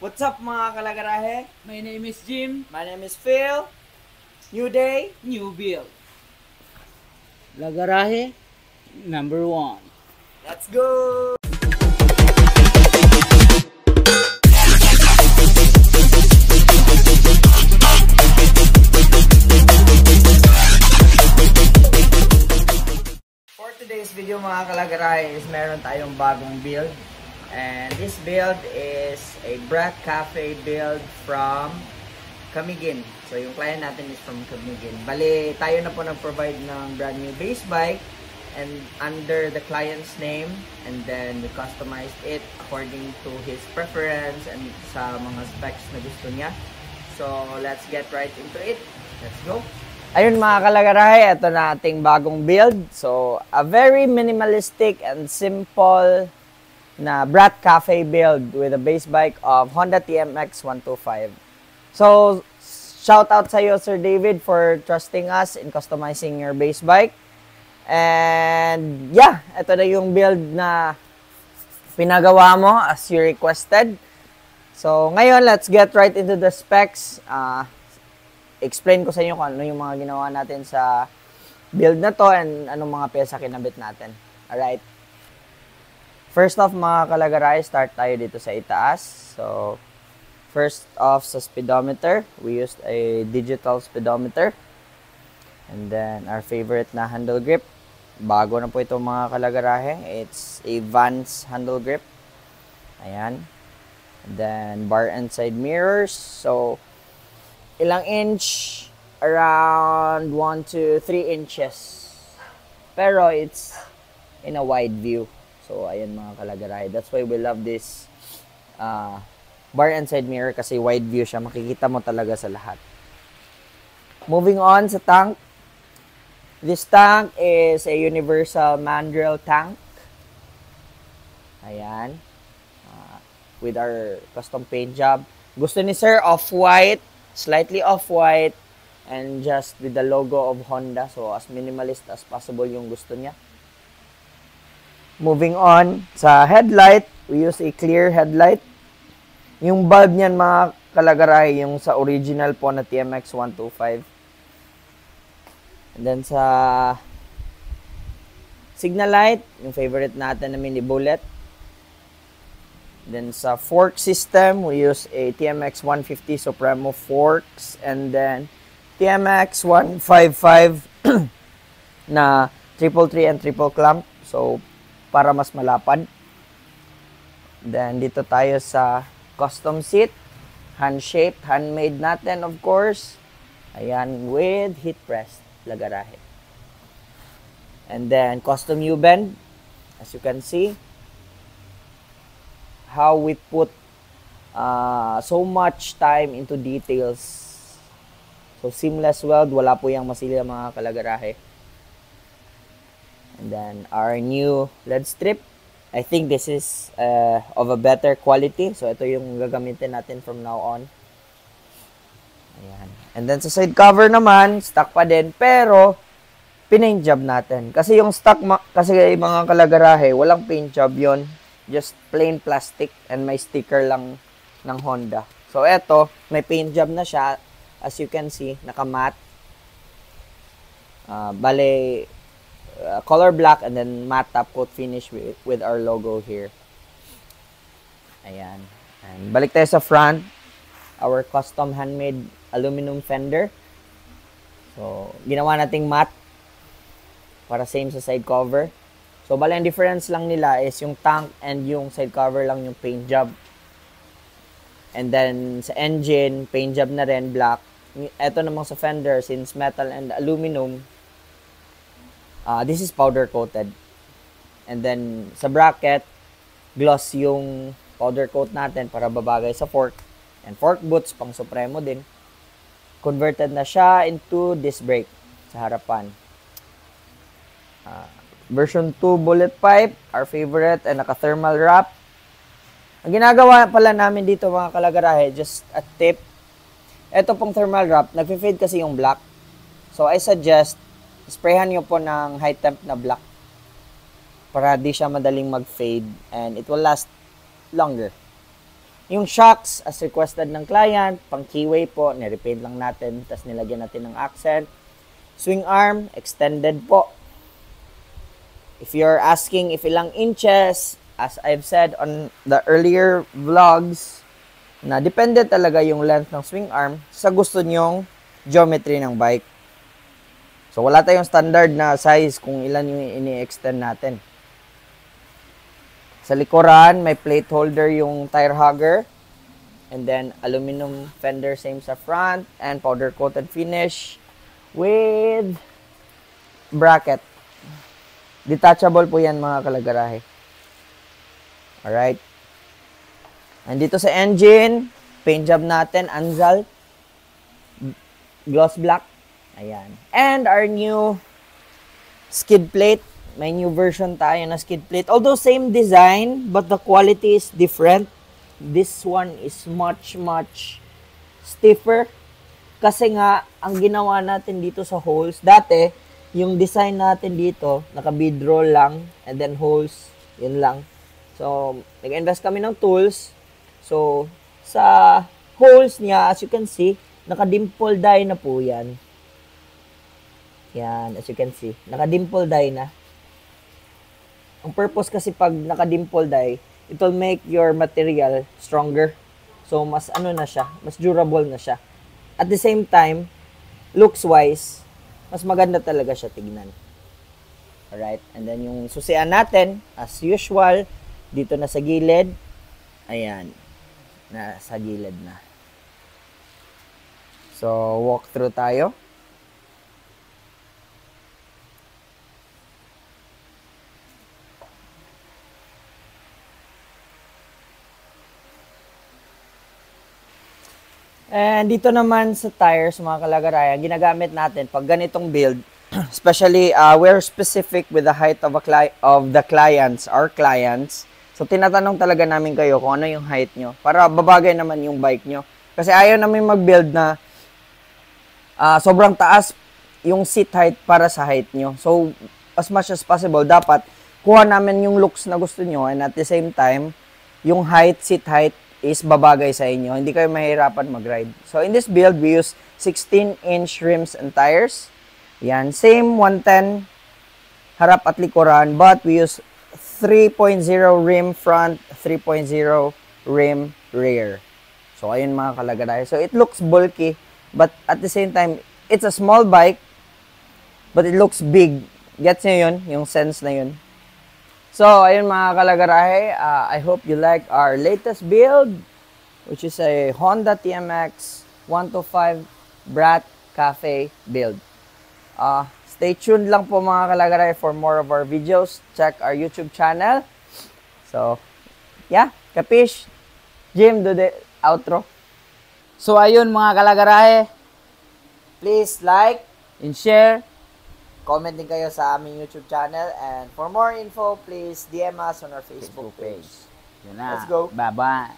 What's up mga kalagarahe? My name is Jim. My name is Phil. New day, New build. Lagarahe, number 1. let's go! For today's video mga kalagarahe is meron tayong bagong build. And this build is a Brat Cafe build from Camiguin. So yung client natin is from Camiguin. Bali, tayo na po nag-provide ng brand new base bike and under the client's name, and then we customized it according to his preference and sa mga specs na gusto niya. So let's get right into it. Let's go! Ayun mga kalagarahe, ito na ating bagong build. So a very minimalistic and simple na Brat Cafe build with a base bike of Honda TMX 125. So, shout out sa iyo, Sir David, for trusting us in customizing your base bike. And yeah, ito na yung build na pinagawa mo as you requested. So, ngayon, let's get right into the specs. Explain ko sa inyo kung ano yung mga ginawa natin sa build na to and anong mga pyesa kinabit natin. Alright? First off mga kalagaray, start tayo dito sa itaas. So, first off sa speedometer, we used a digital speedometer. And then, our favorite na handle grip. Bago na po ito mga kalagarahe. It's a Vans handle grip. Ayan. And then, bar and side mirrors. So, ilang inch? Around 1 to 3 inches. Pero, it's in a wide view. So, ayan mga kalagaray. That's why we love this bar and side mirror kasi wide view siya. Makikita mo talaga sa lahat. Moving on sa tank. This tank is a universal mandrel tank. Ayan. With our custom paint job. Gusto ni Sir off-white, slightly off-white, and just with the logo of Honda. So, as minimalist as possible yung gusto niya. Moving on, sa headlight, we use a clear headlight. Yung bulb niyan mga kalagaray, yung sa original po na TMX 125. And then sa signal light, yung favorite natin na mini bullet. Then sa fork system, we use a TMX 150 Supremo forks. And then TMX 155 na triple 3 and triple clamp. So, para mas malapad. Then, dito tayo sa custom seat. Hand-shaped, handmade natin, of course. Ayan, with heat pressed lagarahe. And then, custom U-bend. As you can see, how we put so much time into details. So, seamless weld. Wala po yung masilya mga kalagarahe. And then, our new LED strip. I think this is of a better quality. So, ito yung gagamitin natin from now on. Ayan. And then, sa side cover naman, stock pa din. Pero, pinaint job natin. Kasi yung stock, kasi mga kalagarahe, walang paint job yon, just plain plastic and may sticker lang ng Honda. So, ito, may paint job na siya. As you can see, naka-matte. Bale, color black and then matte top coat finish with our logo here. Ayan. And balik tayo sa front. Our custom handmade aluminum fender. So, ginawa nating matte para same sa side cover. So, bali ang difference lang nila is yung tank and yung side cover lang yung paint job. And then, sa engine, paint job na rin, black. Ito namang sa fender, since metal and aluminum, this is powder coated. And then sa bracket, gloss yung powder coat natin para babagay sa fork. And fork boots, pang Supremo din. Converted na siya into disc brake sa harapan. Version 2 bullet pipe, our favorite, and naka-thermal wrap. Ang ginagawa pala namin dito mga kalagarahe, just a tip. Ito pong thermal wrap, nag-fade kasi yung black. So I suggest sprayhan nyo po ng high temp na black para di siya madaling mag-fade and it will last longer. Yung shocks, as requested ng client, pang keyway po, nirepaint lang natin, tapos nilagyan natin ng accent. Swing arm, extended po. If you're asking if ilang inches, as I've said on the earlier vlogs, na depende talaga yung length ng swing arm sa gusto nyong geometry ng bike. So, wala tayong standard na size kung ilan yung ini-extend natin. Sa likuran, may plate holder yung tire hugger. And then, aluminum fender same sa front. And powder-coated finish with bracket. Detachable po yan mga kalagarahe. Alright. And dito sa engine, paint job natin, Anzal. Gloss black. Ayan. And our new skid plate. May new version tayo na skid plate. Although same design, but the quality is different. This one is much stiffer. Kasi nga, ang ginawa natin dito sa holes, dati, yung design natin dito, naka-bead roll lang, and then holes, yun lang. So, nag-invest kami ng tools. So, sa holes niya, as you can see, naka-dimple die na po yan. Yan, as you can see, naka-dimple die na. Ang purpose kasi pag naka-dimple die, it will make your material stronger. So, mas ano na siya, mas durable na siya. At the same time, looks-wise, mas maganda talaga siya tignan. Alright, and then yung susian natin, as usual, dito na sa gilid. Ayan, nasa gilid na. So, walk through tayo. And dito naman sa tires, mga kalagarayan, ginagamit natin pag ganitong build, especially we're specific with the height of the clients, our clients. So tinatanong talaga namin kayo kung ano yung height nyo para babagay naman yung bike nyo. Kasi ayaw namin mag-build na sobrang taas yung seat height para sa height nyo. So as much as possible, dapat kuha namin yung looks na gusto nyo and at the same time, yung height, seat height, is babagay sa inyo. Hindi kayo mahirapan mag-ride. So, in this build, we use 16-inch rims and tires. Yan. Same 110 harap at likuran, but we use 3.0 rim front, 3.0 rim rear. So, ayun mga kalagaray. So, it looks bulky, but at the same time, it's a small bike, but it looks big. Gets nyo yun? Yung sense na yun. So, ayun mga kalagarahe, I hope you like our latest build, which is a Honda TMX 125 Brat Cafe build. Stay tuned lang po mga kalagarahe for more of our videos. Check our YouTube channel. So, yeah, kapish. Jim, do the outro. So ayun mga kalagarahe, Please like, and share. comment din kayo sa aming YouTube channel. And for more info, please DM us on our Facebook page. Yun na. Let's go. Bye-bye.